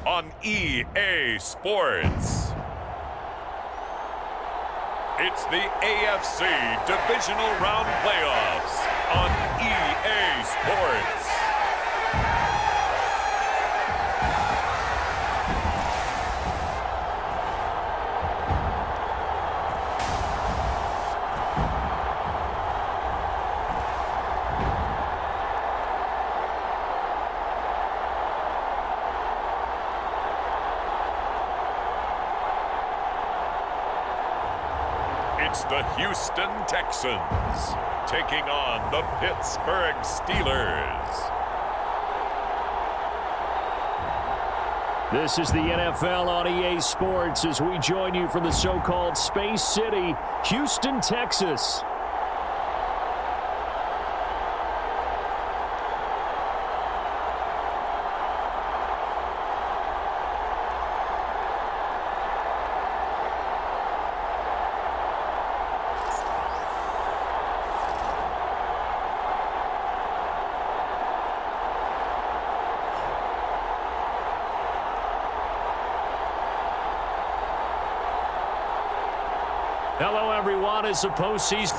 on EA Sports. It's the AFC Divisional Round Playoffs on EA Sports. It's the Houston Texans taking on the Pittsburgh Steelers. This is the NFL on EA Sports as we join you from the so-called Space City, Houston, Texas. Hello, everyone. It's the postseason.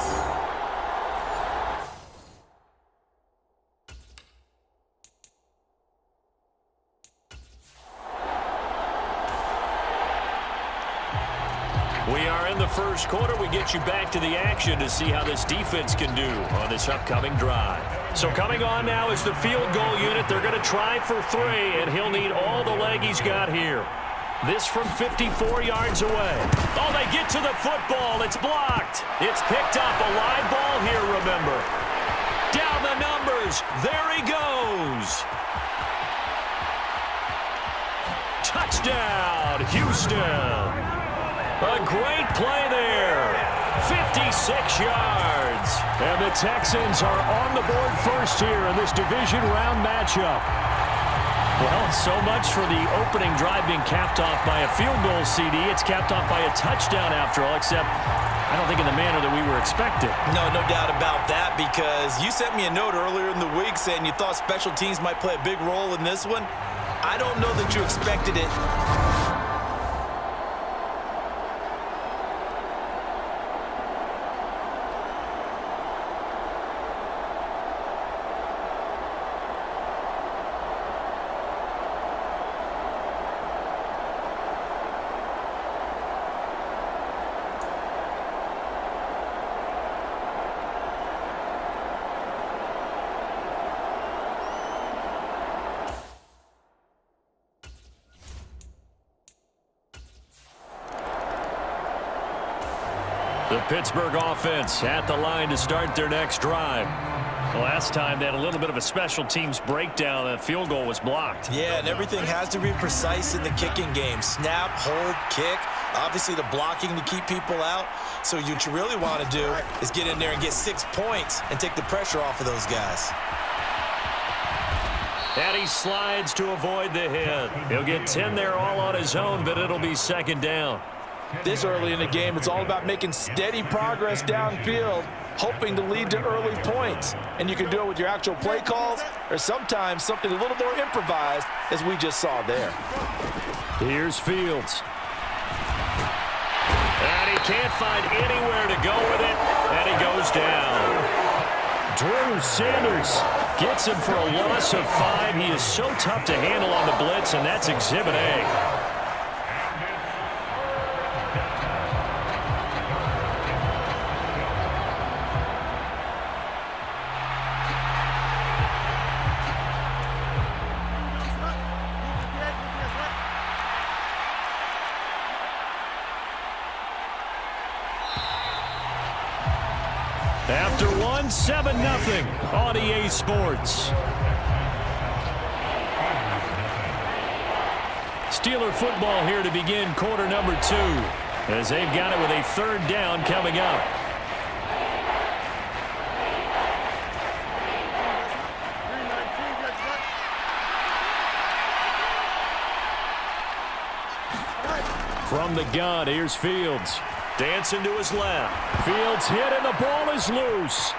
We are in the first quarter. We get you back to the action to see how this defense can do on this upcoming drive. So coming on now is the field goal unit. They're going to try for 3, and he'll need all the leg he's got here. This from 54 yards away. Oh, they get to the football. It's blocked. It's picked up. A live ball here, remember. Down the numbers. There he goes. Touchdown, Houston. A great play there. 56 yards. And the Texans are on the board first here in this division round matchup. Well, so much for the opening drive being capped off by a field goal, CD. It's capped off by a touchdown after all, except I don't think in the manner that we were expecting. No doubt about that, because you sent me a note earlier in the week saying you thought special teams might play a big role in this one. I don't know that you expected it. The Pittsburgh offense at the line to start their next drive. The last time they had a little bit of a special teams breakdown. That field goal was blocked. Yeah, and everything has to be precise in the kicking game. Snap, hold, kick. Obviously the blocking to keep people out. So what you really want to do is get in there and get 6 points and take the pressure off of those guys. And he slides to avoid the hit. He'll get 10 there all on his own, but it'll be second down. This early in the game, it's all about making steady progress downfield, hoping to lead to early points. And you can do it with your actual play calls or sometimes something a little more improvised, as we just saw there. Here's Fields. And he can't find anywhere to go with it, and he goes down. Drew Sanders gets him for a loss of 5. He is so tough to handle on the blitz, and that's Exhibit A. After 7-0 on EA Sports. Steeler football here to begin quarter number 2, as they've got it with a 3rd down coming up. From the gun, here's Fields. Dancing to his left. Fields hit and the ball is loose.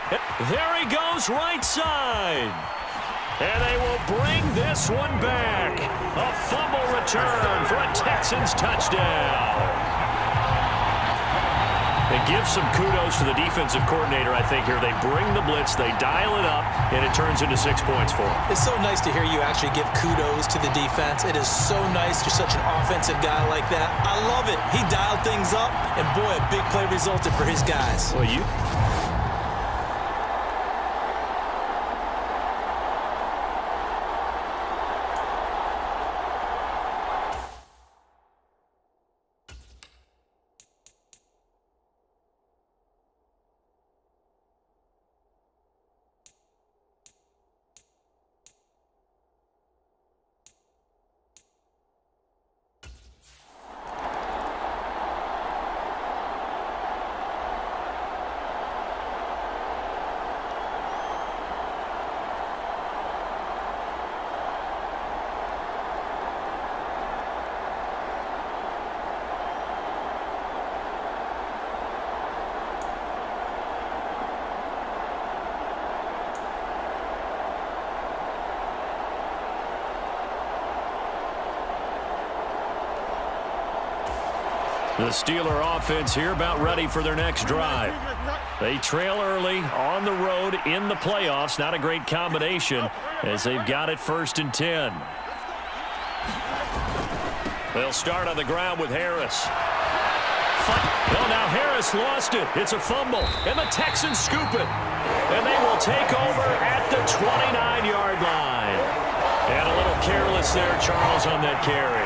There he goes right side. And they will bring this one back. A fumble return for a Texans touchdown. It gives some kudos to the defensive coordinator, I think, here. They bring the blitz, they dial it up, and it turns into 6 points for them. It's so nice to hear you actually give kudos to the defense. It is so nice. You're such an offensive guy like that. I love it. He dialed things up, and boy, a big play resulted for his guys. Well, you... The Steeler offense here about ready for their next drive. They trail early on the road in the playoffs. Not a great combination as they've got it 1st and 10. They'll start on the ground with Harris. Well, now Harris lost it. It's a fumble, and the Texans scoop it. And they will take over at the 29-yard line. And a little careless there, Charles, on that carry.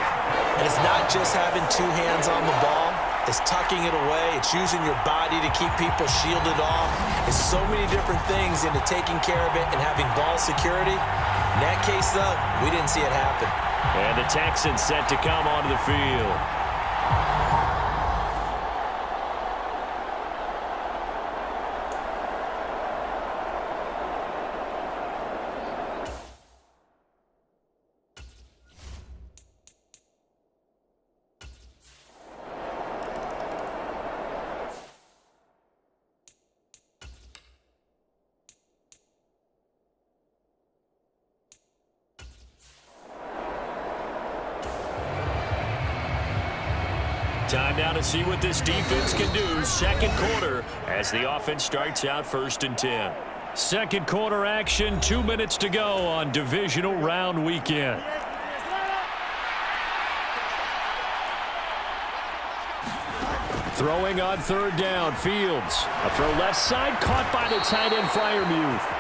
And it's not just having 2 hands on the ball. It's tucking it away. It's using your body to keep people shielded off. It's so many different things into taking care of it and having ball security. In that case, though, we didn't see it happen. And the Texans set to come onto the field. Time now to see what this defense can do. 2nd quarter as the offense starts out 1st and 10. 2nd quarter action, 2 minutes to go on divisional round weekend. Throwing on 3rd down, Fields. A throw left side, caught by the tight end, Freiermuth.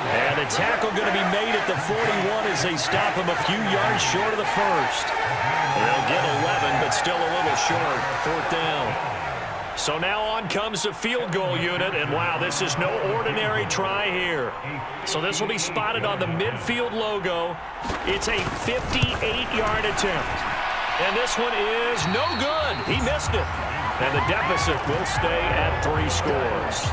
And the tackle going to be made at the 41 as they stop him a few yards short of the 1st. They'll get 11, but still a little short. 4th down. So now on comes the field goal unit, and wow, this is no ordinary try here. So this will be spotted on the midfield logo. It's a 58-yard attempt. And this one is no good. He missed it. And the deficit will stay at 3 scores.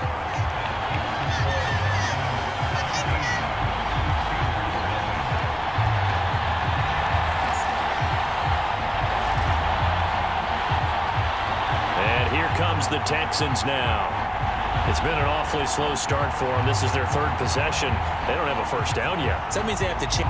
Comes the Texans now. It's been an awfully slow start for them. This is their 3rd possession. They don't have a 1st down yet. So that means they have to change.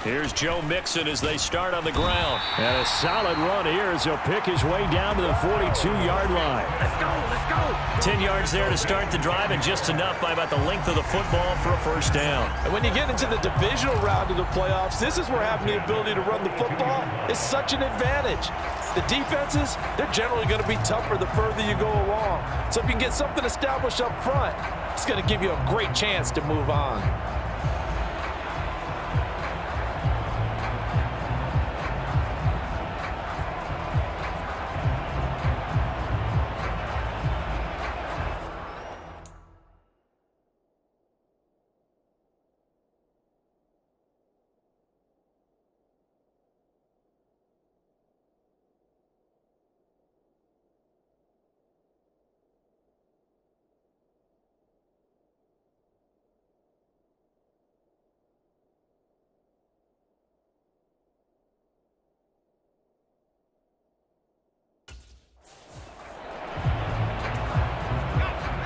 Here's Joe Mixon as they start on the ground. And a solid run here as he'll pick his way down to the 42-yard line. Let's go. 10 yards there to start the drive, and just enough by about the length of the football for a 1st down. And when you get into the divisional round of the playoffs, this is where having the ability to run the football is such an advantage. The defenses, they're generally going to be tougher the further you go along. So if you can get something established up front, it's going to give you a great chance to move on.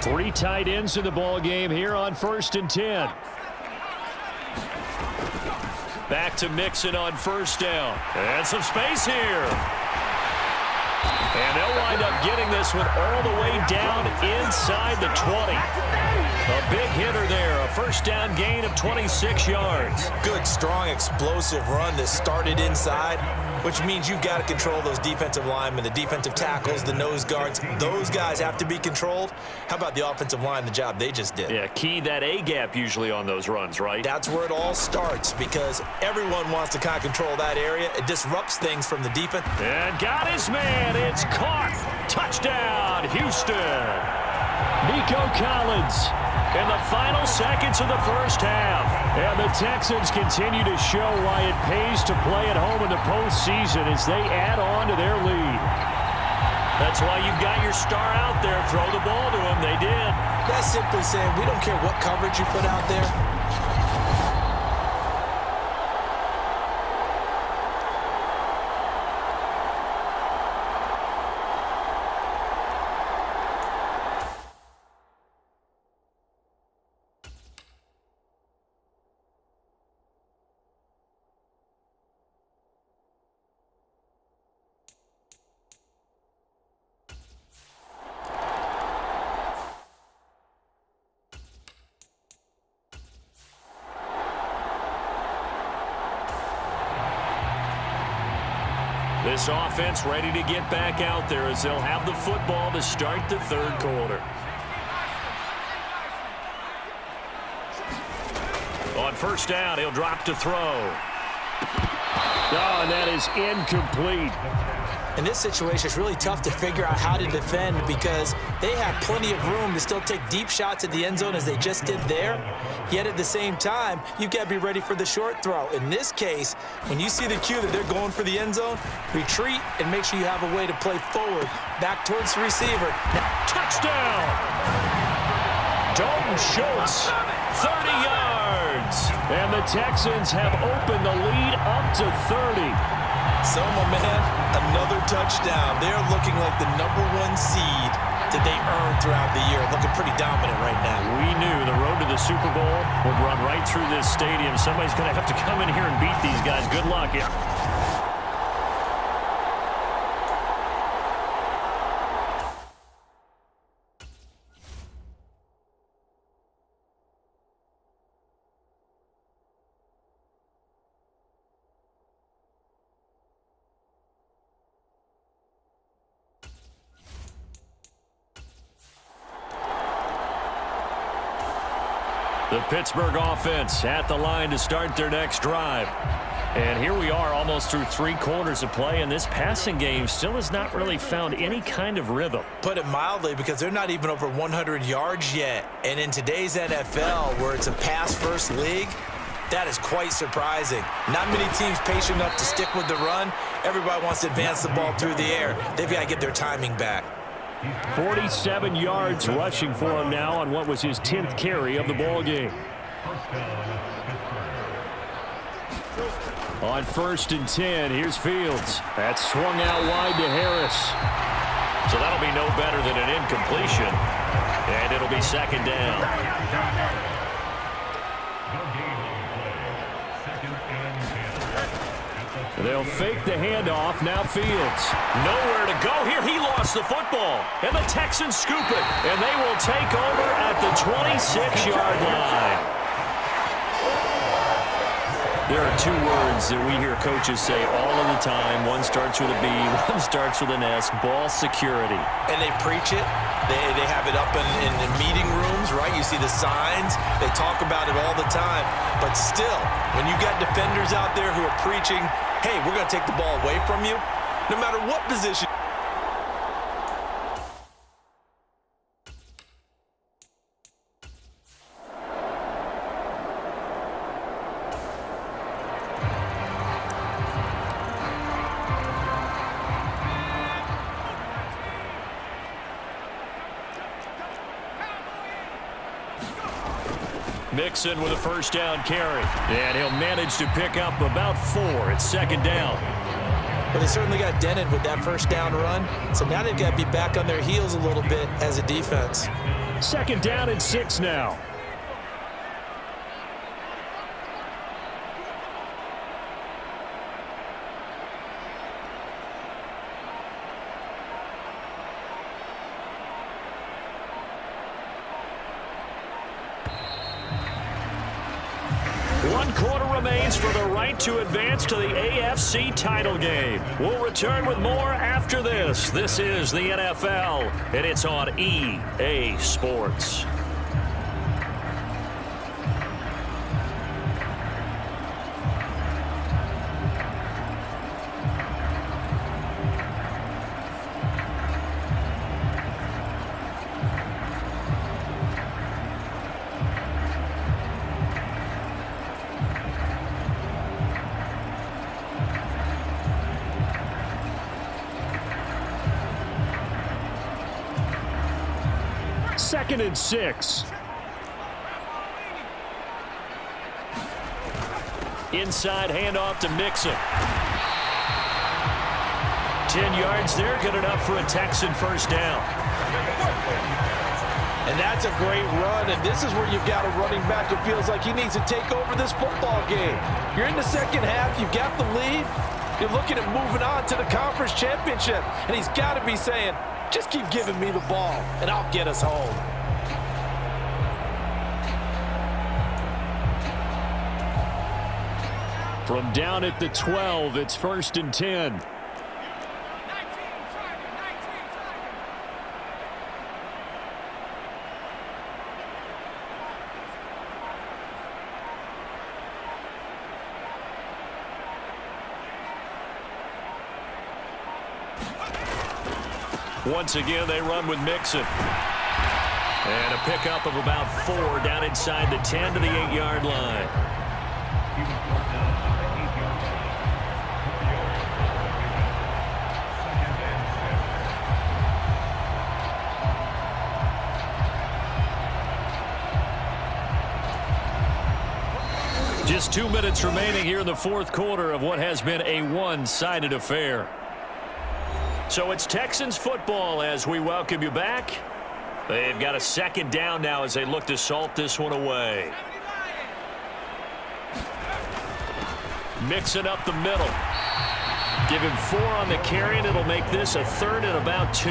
3 tight ends in the ball game here on 1st and 10. Back to Mixon on 1st down. And some space here. And they'll wind up getting this one all the way down inside the 20. A big hitter there. A 1st down gain of 26 yards. Good, strong, explosive run that started inside, which means you've got to control those defensive linemen, the defensive tackles, the nose guards. Those guys have to be controlled. How about the offensive line, the job they just did? Yeah, key that A-gap usually on those runs, right? That's where it all starts because everyone wants to kind of control that area. It disrupts things from the defense. And got his man. It's caught. Touchdown, Houston. Nico Collins in the final seconds of the 1st half. And the Texans continue to show why it pays to play at home in the postseason as they add on to their lead. That's why you've got your star out there. Throw the ball to him. They did. That's simply saying we don't care what coverage you put out there. This offense ready to get back out there as they'll have the football to start the 3rd quarter. On 1st down, he'll drop to throw. Oh, and that is incomplete. In this situation, it's really tough to figure out how to defend because they have plenty of room to still take deep shots at the end zone as they just did there. Yet at the same time, you've got to be ready for the short throw. In this case, when you see the cue that they're going for the end zone, retreat and make sure you have a way to play forward, back towards the receiver. Now, touchdown! Dalton Schultz, 30 yards. And the Texans have opened the lead up to 30. So, my man, another touchdown. They're looking like the #1 seed that they earned throughout the year. Looking pretty dominant right now. We knew the road to the Super Bowl would run right through this stadium. Somebody's going to have to come in here and beat these guys. Good luck. Yeah. The Pittsburgh offense at the line to start their next drive. And here we are almost through 3 quarters of play, and this passing game still has not really found any kind of rhythm. Put it mildly, because they're not even over 100 yards yet. And in today's NFL, where it's a pass-first league, that is quite surprising. Not many teams patient enough to stick with the run. Everybody wants to advance the ball through the air. They've got to get their timing back. 47 yards rushing for him now on what was his 10th carry of the ball game. On 1st and 10, here's Fields. That's swung out wide to Harris. So that'll be no better than an incompletion. And it'll be 2nd down. They'll fake the handoff. Now Fields. Nowhere to go here. He lost the football. And the Texans scoop it. And they will take over at the 26-yard line. There are 2 words that we hear coaches say all of the time. One starts with a B, one starts with an S. Ball security. And they preach it. They have it up in the meeting rooms, right? You see the signs. They talk about it all the time. But still, when you got defenders out there who are preaching, hey, we're going to take the ball away from you, no matter what position. Mixon with a 1st down carry. And he'll manage to pick up about 4. It's 2nd down. Well, they certainly got dented with that first down run. So now they've got to be back on their heels a little bit as a defense. 2nd down and 6 now. One quarter remains for the right to advance to the AFC title game. We'll return with more after this. This is the NFL, and it's on EA Sports. Second and 6. Inside handoff to Mixon. 10 yards there, good enough for a Texan first down. And that's a great run, and this is where you've got a running back who feels like he needs to take over this football game. You're in the second half, you've got the lead, you're looking at moving on to the conference championship, and he's got to be saying, just keep giving me the ball, and I'll get us home. From down at the 12, it's 1st and 10. Once again, they run with Mixon. And a pickup of about 4 down inside the 10 to the 8-yard line. Just 2 minutes remaining here in the 4th quarter of what has been a one-sided affair. So it's Texans football as we welcome you back. They've got a 2nd down now as they look to salt this one away. Mixing up the middle. Give him 4 on the carry, and it'll make this a 3rd and about 2.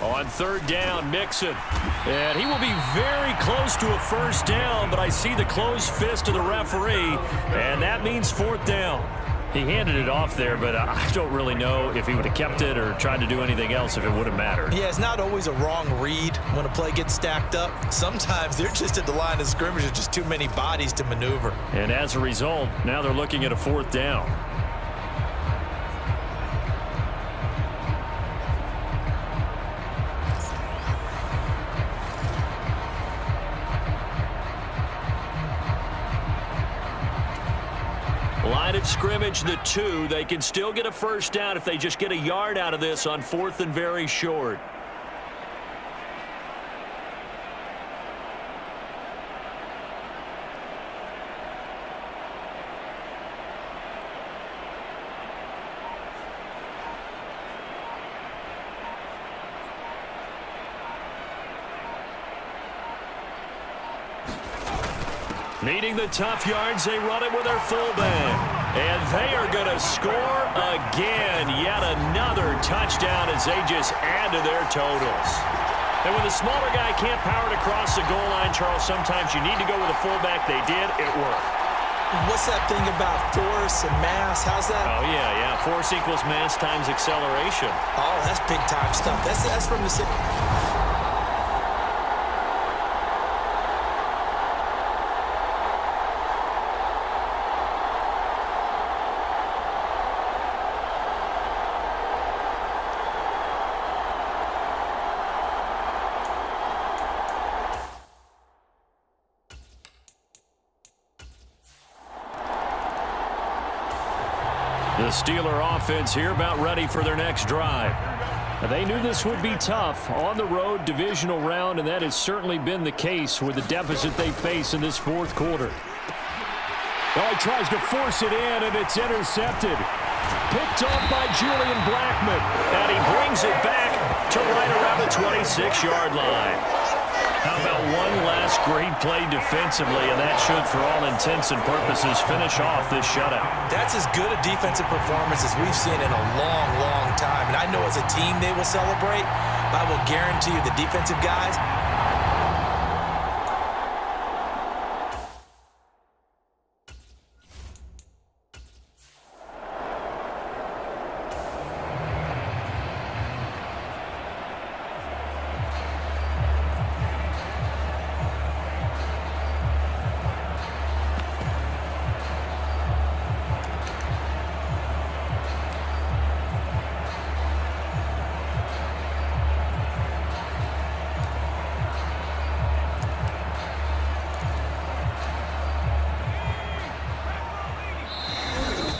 On 3rd down, Mixon. And he will be very close to a first down, but I see the closed fist of the referee, and that means 4th down. He handed it off there, but I don't really know if he would have kept it or tried to do anything else if it would have mattered. Yeah, it's not always a wrong read when a play gets stacked up. Sometimes they're just at the line of scrimmage. There's just too many bodies to maneuver. And as a result, now they're looking at a 4th down. Line of scrimmage, the 2. They can still get a first down if they just get a yard out of this on 4th and very short. Needing the tough yards, they run it with their fullback. And they are going to score again. Yet another touchdown as they just add to their totals. And when the smaller guy can't power it across the goal line, Charles, sometimes you need to go with a fullback. They did. It worked. What's that thing about force and mass? How's that? Oh, yeah. Force equals mass times acceleration. Oh, that's big-time stuff. That's from the city. The Steeler offense here about ready for their next drive. They knew this would be tough on the road divisional round, and that has certainly been the case with the deficit they face in this fourth quarter. Oh, he tries to force it in, and it's intercepted. Picked off by Julian Blackmon. And he brings it back to right around the 26-yard line. How about one last great play defensively, and that should, for all intents and purposes, finish off this shutout. That's as good a defensive performance as we've seen in a long, long time. And I know as a team they will celebrate, but I will guarantee you the defensive guys.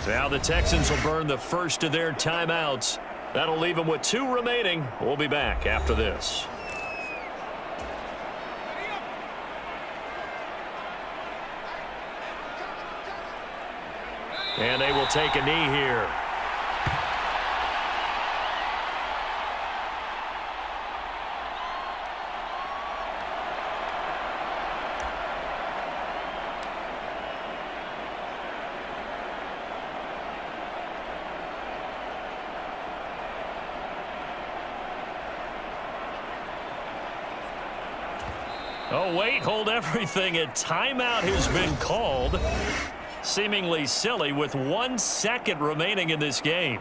Now the Texans will burn the first of their timeouts. That'll leave them with 2 remaining. We'll be back after this. And they will take a knee here. Oh, wait, hold everything. A timeout has been called. Seemingly silly with 1 second remaining in this game.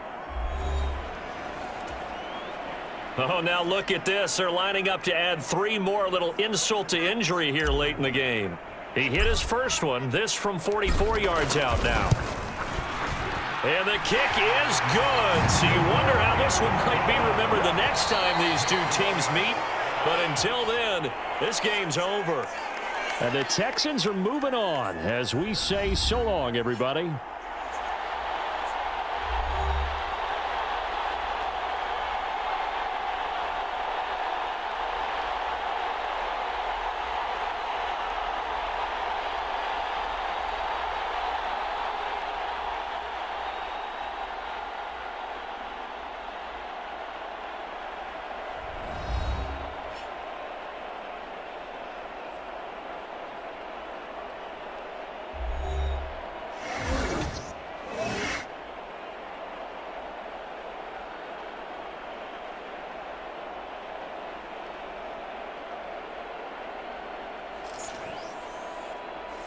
Oh, now look at this. They're lining up to add 3 more. A little insult to injury here late in the game. He hit his first one. This from 44 yards out now. And the kick is good. So you wonder how this one might be remembered the next time these two teams meet. But until then, this game's over. And the Texans are moving on as we say so long, everybody.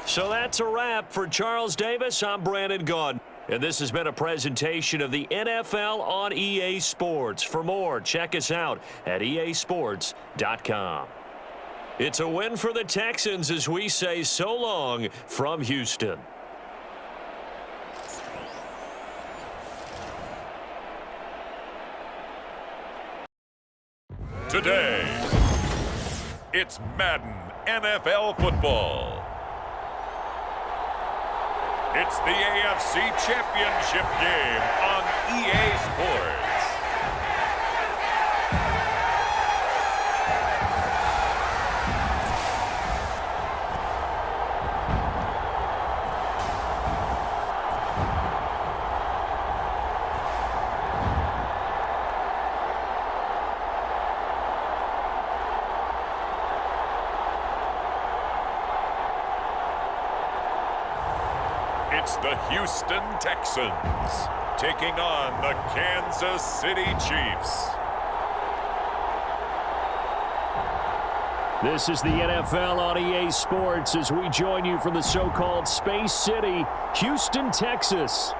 So that's a wrap for Charles Davis. I'm Brandon Gaudin. And this has been a presentation of the NFL on EA Sports. For more, check us out at easports.com. It's a win for the Texans as we say so long from Houston. Today, it's Madden NFL football. It's the AFC Championship game on EA Sports. It's the Houston Texans taking on the Kansas City Chiefs. This is the NFL on EA Sports as we join you from the so-called Space City, Houston, Texas.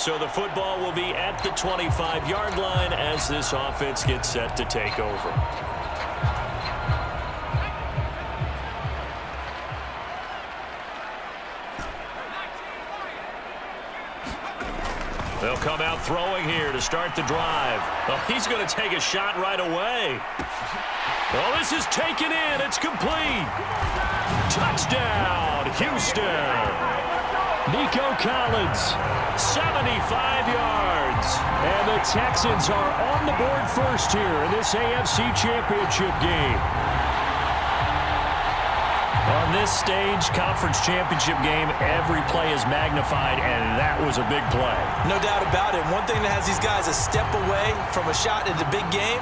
So the football will be at the 25-yard line as this offense gets set to take over. They'll come out throwing here to start the drive. Well, he's going to take a shot right away. Well, this is taken in. It's complete. Touchdown, Houston. Nico Collins, 75 yards. and the Texans are on the board first here in this AFC Championship game. On this stage, conference championship game, every play is magnified, and that was a big play. No doubt about it. One thing that has these guys a step away from a shot in the big game,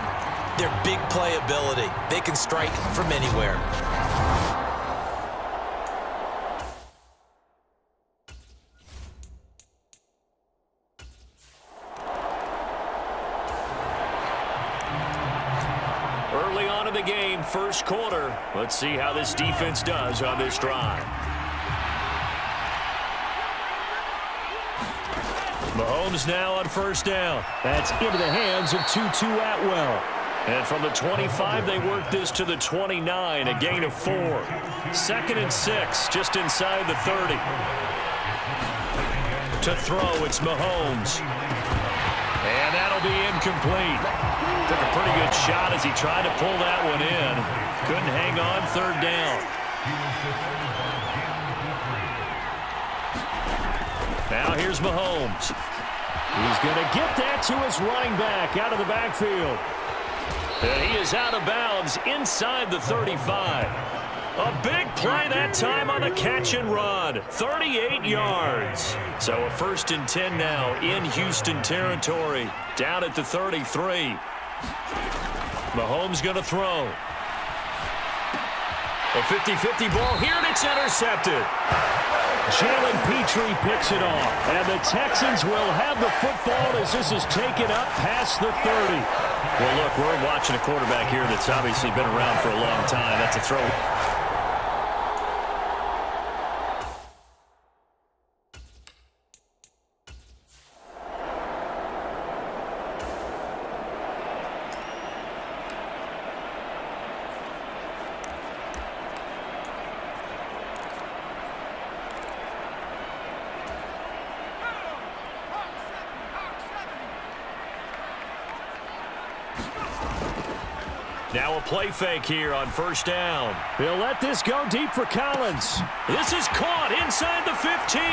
their big play ability. They can strike from anywhere. Early on in the game, first quarter. Let's see how this defense does on this drive. Mahomes now on first down. That's into the hands of Tutu Atwell. And from the 25, they work this to the 29, a gain of 4. 2nd and 6, just inside the 30. To throw, it's Mahomes. And that'll be incomplete. Took a pretty good shot as he tried to pull that one in. Couldn't hang on, 3rd down. Now here's Mahomes. He's going to get that to his running back out of the backfield. And he is out of bounds inside the 35. A big play that time on the catch and run. 38 yards. So a 1st and 10 now in Houston territory. Down at the 33. Mahomes going to throw. A 50-50 ball here, and it's intercepted. Jalen Petrie picks it off. And the Texans will have the football as this is taken up past the 30. Well, look, we're watching a quarterback here that's obviously been around for a long time. That's a throw. Now a play fake here on first down. He'll let this go deep for Collins. This is caught inside the 15.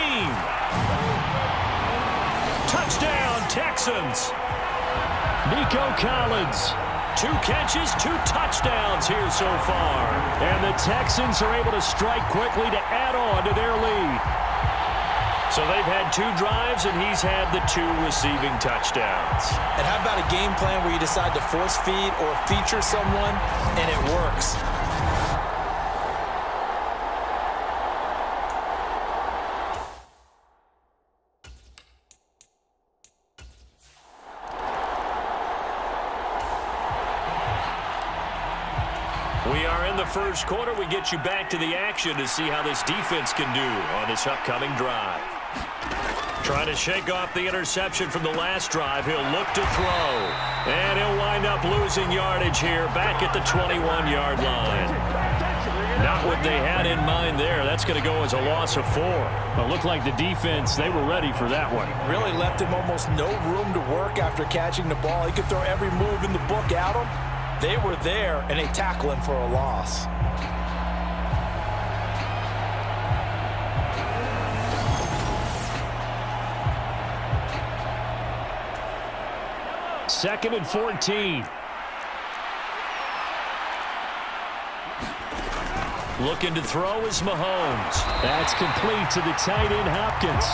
Touchdown, Texans. Nico Collins. 2 catches, 2 touchdowns here so far. And the Texans are able to strike quickly to add on to their lead. So they've had 2 drives, and he's had the 2 receiving touchdowns. And how about a game plan where you decide to force feed or feature someone, and it works? We are in the first quarter. We get you back to the action to see how this defense can do on this upcoming drive. Trying to shake off the interception from the last drive. He'll look to throw. And he'll wind up losing yardage here back at the 21-yard line. Not what they had in mind there. That's going to go as a loss of 4. It looked like the defense, they were ready for that one. Really left him almost no room to work after catching the ball. He could throw every move in the book at him. They were there, and they tackle him for a loss. Second and 14. Looking to throw is Mahomes. That's complete to the tight end, Hopkins.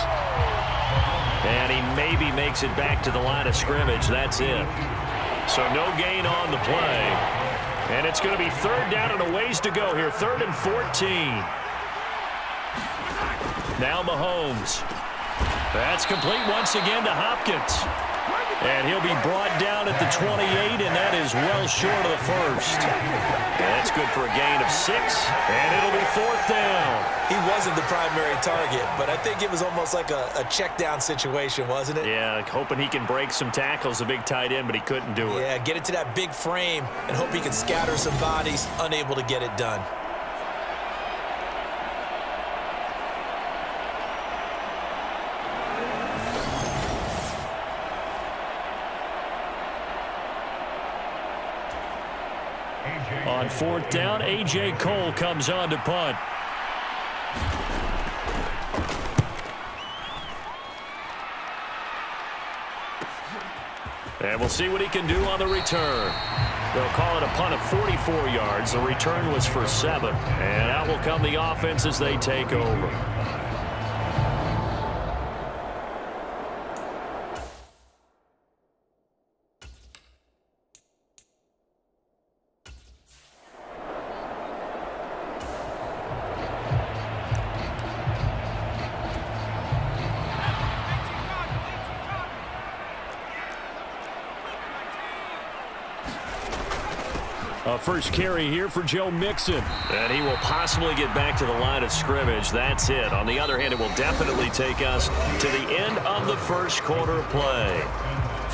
And he maybe makes it back to the line of scrimmage. That's it. So no gain on the play. And it's going to be 3rd down and a ways to go here. 3rd and 14. Now Mahomes. That's complete once again to Hopkins. And he'll be brought down at the 28, and that is well short of the first. And that's good for a gain of 6, and it'll be 4th down. He wasn't the primary target, but I think it was almost like a check down situation, wasn't it? Yeah, hoping he can break some tackles, a big tight end, but he couldn't do it. Yeah, get it to that big frame and hope he can scatter some bodies, unable to get it done. On 4th down, A.J. Cole comes on to punt. And we'll see what he can do on the return. They'll call it a punt of 44 yards. The return was for 7. And out will come the offense as they take over. First carry here for Joe Mixon. And he will possibly get back to the line of scrimmage. That's it. On the other hand, it will definitely take us to the end of the first quarter play.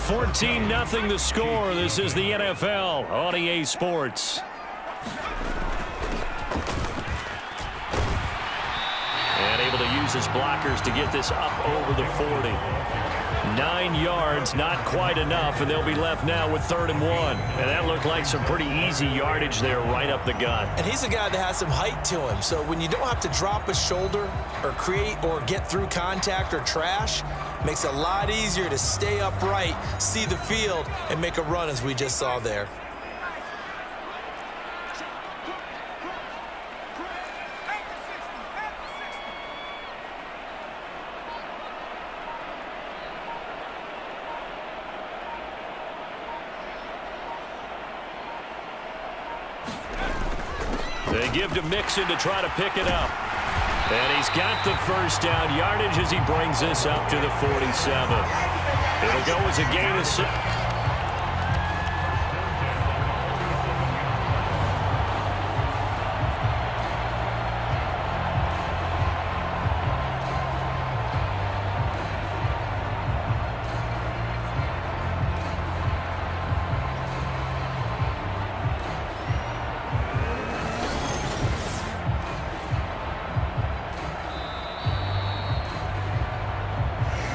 14-0 the score. This is the NFL on EA Sports. And able to use his blockers to get this up over the 40. 9 yards, not quite enough, and they'll be left now with 3rd and 1. And that looked like some pretty easy yardage there right up the gut. And he's a guy that has some height to him, so when you don't have to drop a shoulder or create or get through contact or trash, makes it a lot easier to stay upright, see the field, and make a run as we just saw there. They give to Mixon to try to pick it up. And he's got the first down yardage as he brings this up to the 47. It'll go as a gain of 6.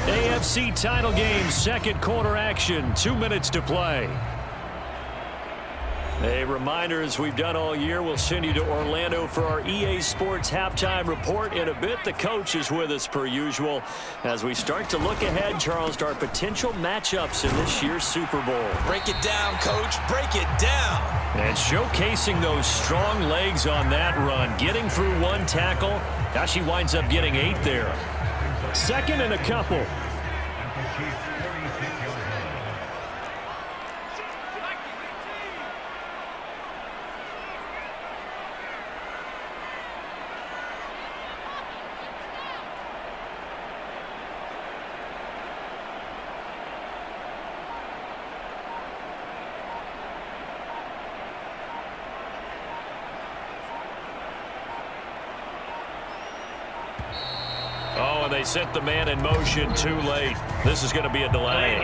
AFC title game, second quarter action, 2 minutes to play. A reminder, as we've done all year, we'll send you to Orlando for our EA Sports halftime report in a bit. The coach is with us per usual as we start to look ahead, Charles, to our potential matchups in this year's Super Bowl. Break it down, Coach. Break it down. And showcasing those strong legs on that run, getting through one tackle. Gosh, he winds up getting 8 there. 2nd and a couple. Oh, and they sent the man in motion too late. This is going to be a delay.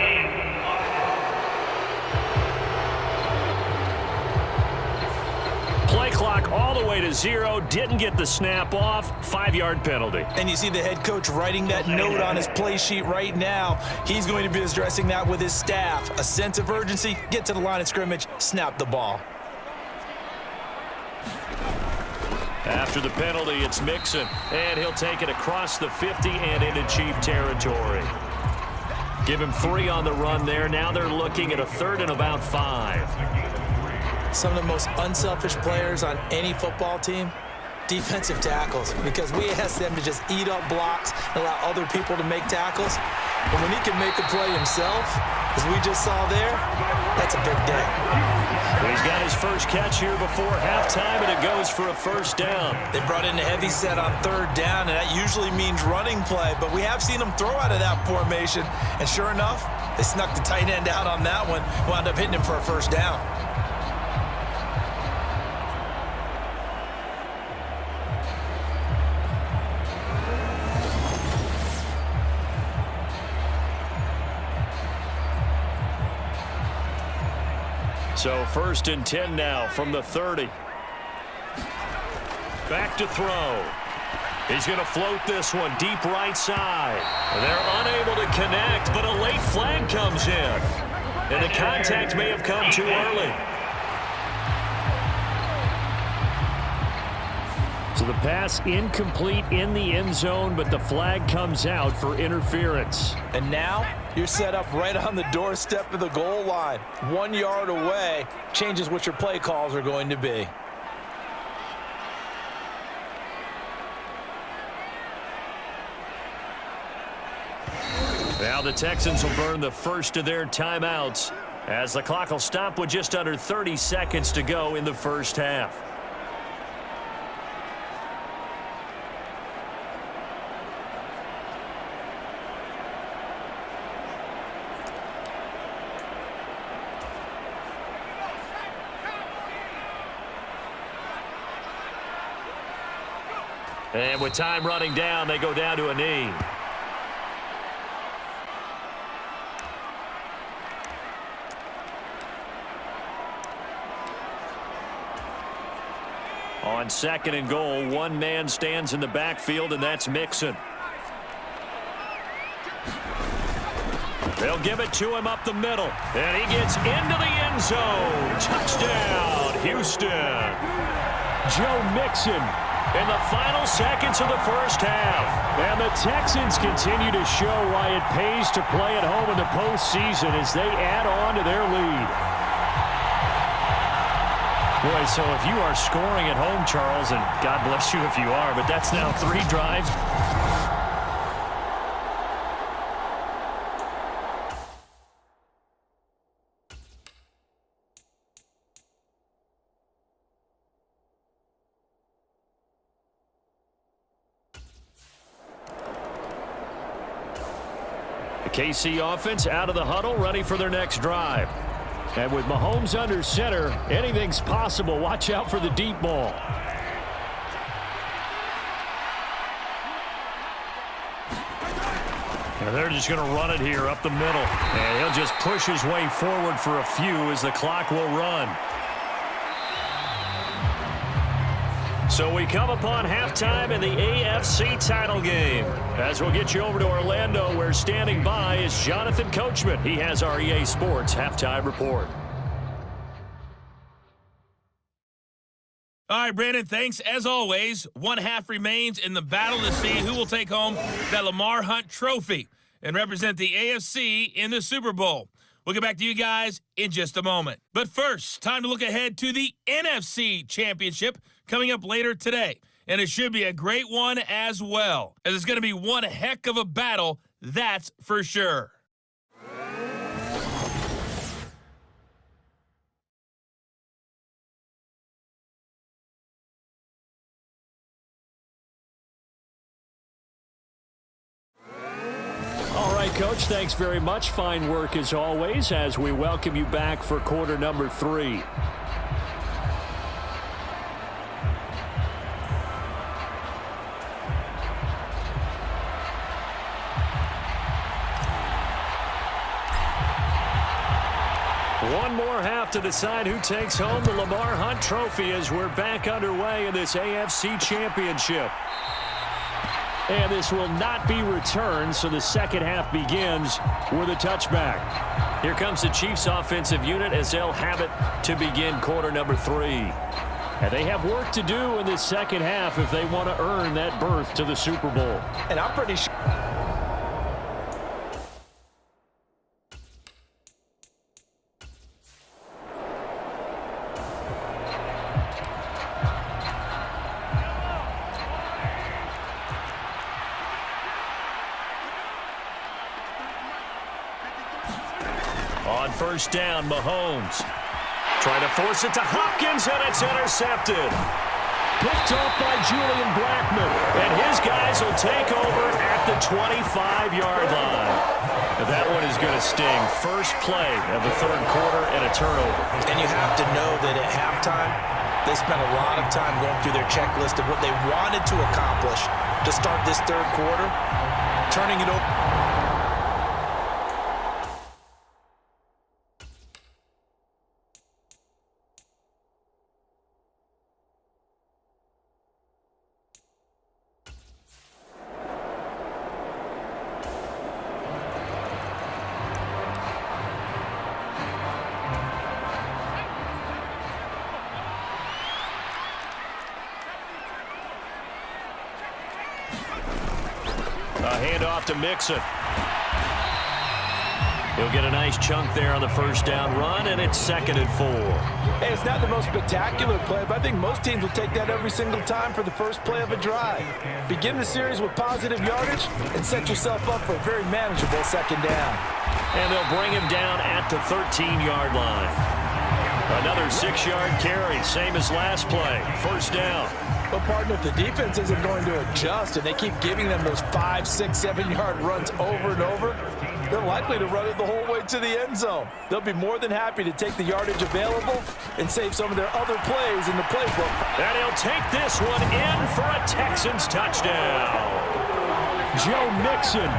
Play clock all the way to 0. Didn't get the snap off. 5-yard penalty. And you see the head coach writing that note on his play sheet right now. He's going to be addressing that with his staff. A sense of urgency, get to the line of scrimmage, snap the ball. After the penalty, it's Mixon, and he'll take it across the 50 and into Chief territory. Give him 3 on the run there. Now they're looking at a 3rd and about 5. Some of the most unselfish players on any football team, defensive tackles, because we ask them to just eat up blocks and allow other people to make tackles. But when he can make a play himself, as we just saw there, that's a big day. He's got his first catch here before halftime, and it goes for a 1st down. They brought in a heavy set on 3rd down, and that usually means running play, but we have seen him throw out of that formation, and sure enough, They snuck the tight end out on that one, wound up hitting him for a first down. So 1st and 10 now from the 30. Back to throw. He's going to float this one deep right side. They're unable to connect, but a late flag comes in. And the contact may have come too early. So the pass incomplete in the end zone, but the flag comes out for interference. And now you're set up right on the doorstep of the goal line. 1 yard away changes what your play calls are going to be. Now the Texans will burn the first of their timeouts as the clock will stop with just under 30 seconds to go in the first half. And with time running down, they go down to a knee. On 2nd and goal, one man stands in the backfield, and that's Mixon. They'll give it to him up the middle, and he gets into the end zone. Touchdown, Houston. Joe Mixon In the final seconds of the first half. And the Texans continue to show why it pays to play at home in the postseason as they add on to their lead. Boy, so if you are scoring at home, Charles, and God bless you if you are, but that's now 3 drives. The KC offense out of the huddle, ready for their next drive. And with Mahomes under center, anything's possible. Watch out for the deep ball. And they're just going to run it here up the middle. And he'll just push his way forward for a few as the clock will run. So we come upon halftime in the AFC title game. As we'll get you over to Orlando, where standing by is Jonathan Coachman. He has our EA Sports halftime report. All right, Brandon, thanks. As always, one half remains in the battle to see who will take home that Lamar Hunt trophy and represent the AFC in the Super Bowl. We'll get back to you guys in just a moment. But first, time to look ahead to the NFC Championship coming up later today. And it should be a great one as well, as it's going to be one heck of a battle, that's for sure. All right, Coach, thanks very much. Fine work as always as we welcome you back for quarter number 3. One more half to decide who takes home the Lamar Hunt trophy as we're back underway in this AFC Championship. And this will not be returned, so the second half begins with a touchback. Here comes the Chiefs offensive unit as they'll have it to begin quarter number 3. And they have work to do in this second half if they want to earn that berth to the Super Bowl. And I'm pretty sure. On first down, Mahomes trying to force it to Hopkins, and it's intercepted. Picked off by Julian Blackmon. And his guys will take over at the 25-yard line. That one is going to sting. First play of the third quarter and a turnover. And you have to know that at halftime, they spent a lot of time going through their checklist of what they wanted to accomplish to start this third quarter, turning it over. A handoff to Mixon. He'll get a nice chunk there on the first down run, and it's 2nd and 4. Hey, it's not the most spectacular play, but I think most teams will take that every single time for the first play of a drive. Begin the series with positive yardage and set yourself up for a very manageable second down. And they'll bring him down at the 13-yard line. Another 6-yard carry, same as last play. First down. But, partner, if the defense isn't going to adjust and they keep giving them those 5, 6, 7-yard runs over and over, they're likely to run it the whole way to the end zone. They'll be more than happy to take the yardage available and save some of their other plays in the playbook. And he'll take this one in for a Texans touchdown. Joe Mixon.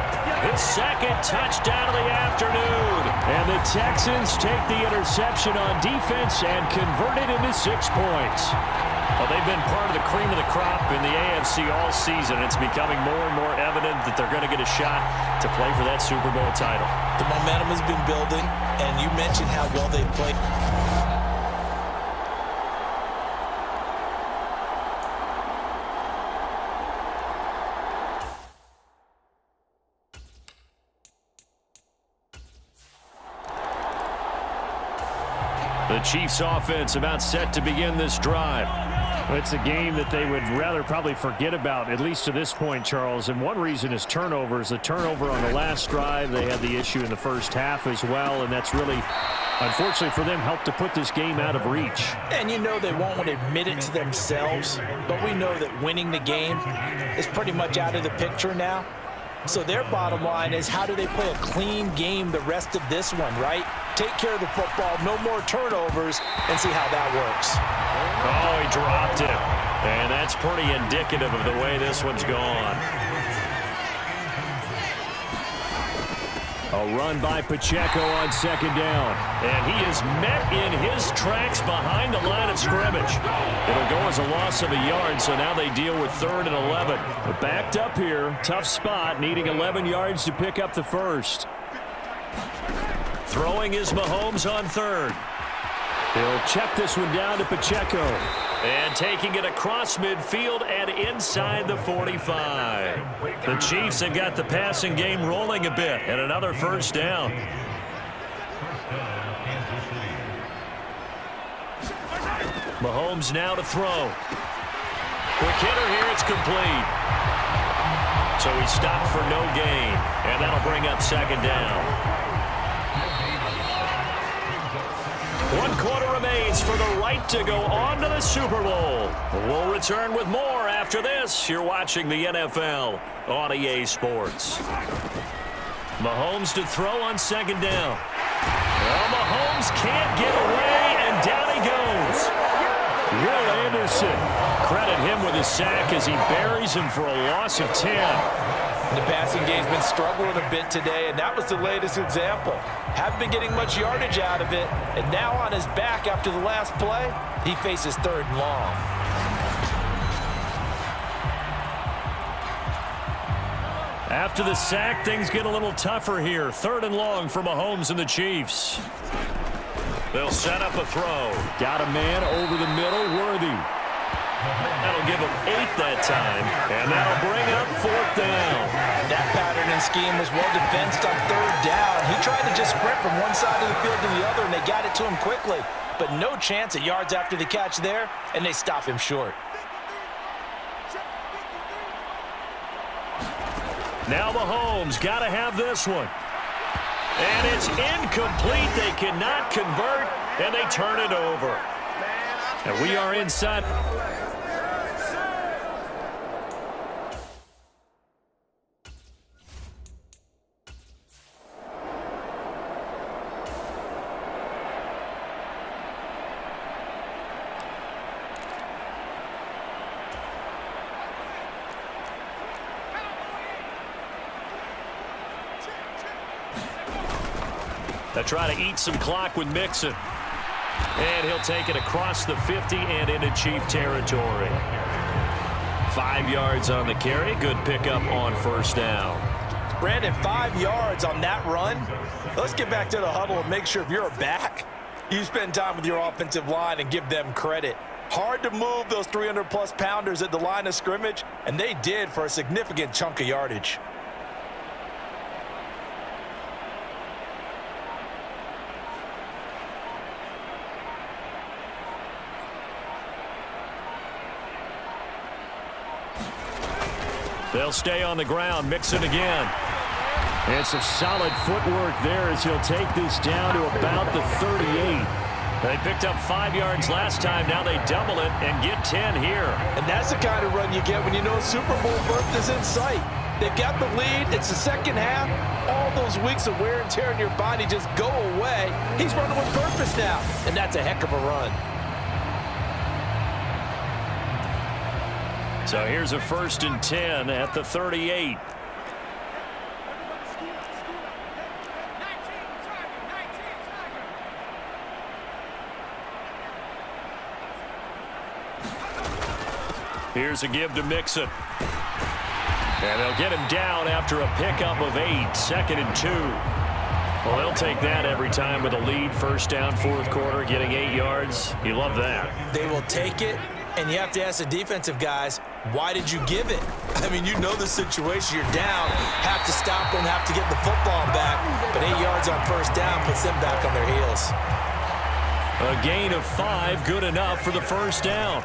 His second touchdown of the afternoon. And the Texans take the interception on defense and convert it into 6 points. Well, they've been part of the cream of the crop in the AFC all season. It's becoming more and more evident that they're going to get a shot to play for that Super Bowl title. The momentum has been building, and you mentioned how well they played. The Chiefs offense about set to begin this drive. It's a game that they would rather probably forget about, at least to this point, Charles. And one reason is turnovers. A turnover on the last drive. They had the issue in the first half as well, and that's really, unfortunately for them, helped to put this game out of reach. And you know they won't want to admit it to themselves, but we know that winning the game is pretty much out of the picture now. So their bottom line is, how do they play a clean game the rest of this one, right? Take care of the football, no more turnovers, and see how that works. Oh, he dropped it. And that's pretty indicative of the way this one's gone. A run by Pacheco on second down. And he is met in his tracks behind the line of scrimmage. It'll go as a loss of a yard, so now they deal with 3rd and 11. But backed up here, tough spot, needing 11 yards to pick up the first. Throwing is Mahomes on 3rd. He'll check this one down to Pacheco. And taking it across midfield and inside the 45. The Chiefs have got the passing game rolling a bit, and another first down. Mahomes now to throw. Quick hitter here, it's complete. So he stopped for no gain, and that'll bring up 2nd down. 1 quarter remains for the right to go on to the Super Bowl. We'll return with more after this. You're watching the NFL on EA Sports. Mahomes to throw on 2nd down. Well, Mahomes can't get away, and down he goes. Will Anderson. Credit him with a sack as he buries him for a loss of 10. The passing game's been struggling a bit today, and that was the latest example. Haven't been getting much yardage out of it, and now on his back after the last play, he faces 3rd and long. After the sack, things get a little tougher here. 3rd and long for Mahomes and the Chiefs. They'll set up a throw. Got a man over the middle, Worthy. That'll give him 8 that time, and that'll bring up 4th down. That pattern and scheme was well defensed on 3rd down. He tried to just sprint from one side of the field to the other, and they got it to him quickly. But no chance at yards after the catch there, and they stop him short. Now Mahomes got to have this one. And it's incomplete. They cannot convert, and they turn it over. And we are inside. They try to eat some clock with Mixon. And he'll take it across the 50 and into Chief territory. 5 yards on the carry. Good pickup on first down. Brandon, 5 yards on that run. Let's get back to the huddle and make sure if you're a back, you spend time with your offensive line and give them credit. Hard to move those 300-plus pounders at the line of scrimmage, and they did for a significant chunk of yardage. They'll stay on the ground. Mixon again. And some solid footwork there as he'll take this down to about the 38. They picked up 5 yards last time. Now they double it and get 10 here. And that's the kind of run you get when you know Super Bowl berth is in sight. They've got the lead. It's the second half. All those weeks of wear and tear in your body just go away. He's running with purpose now, and that's a heck of a run. So here's a 1st and 10 at the 38. Here's a give to Mixon. And they'll get him down after a pickup of 8. 2nd and 2. Well, they'll take that every time with a lead. First down, fourth quarter, getting 8 yards. You love that. They will take it, and you have to ask the defensive guys, why did you give it? I mean, you know the situation. You're down, have to stop them, have to get the football back. But 8 yards on first down puts them back on their heels. A gain of 5, good enough for the first down.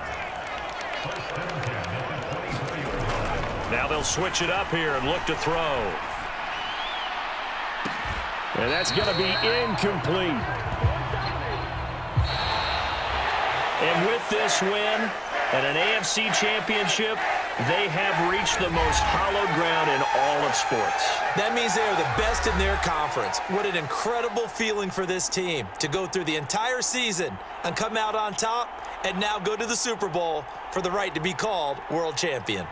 Now they'll switch it up here and look to throw. And that's going to be incomplete. And with this win and an AFC championship, they have reached the most hallowed ground in all of sports. That means they are the best in their conference. What an incredible feeling for this team to go through the entire season and come out on top and now go to the Super Bowl for the right to be called world champion.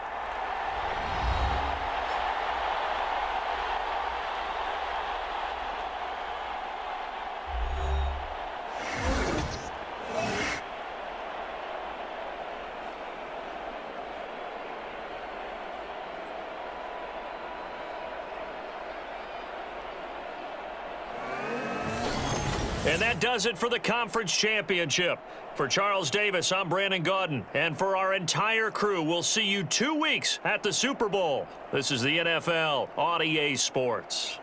And that does it for the conference championship. For Charles Davis, I'm Brandon Gaudin. And for our entire crew, we'll see you 2 weeks at the Super Bowl. This is the NFL on EA Sports.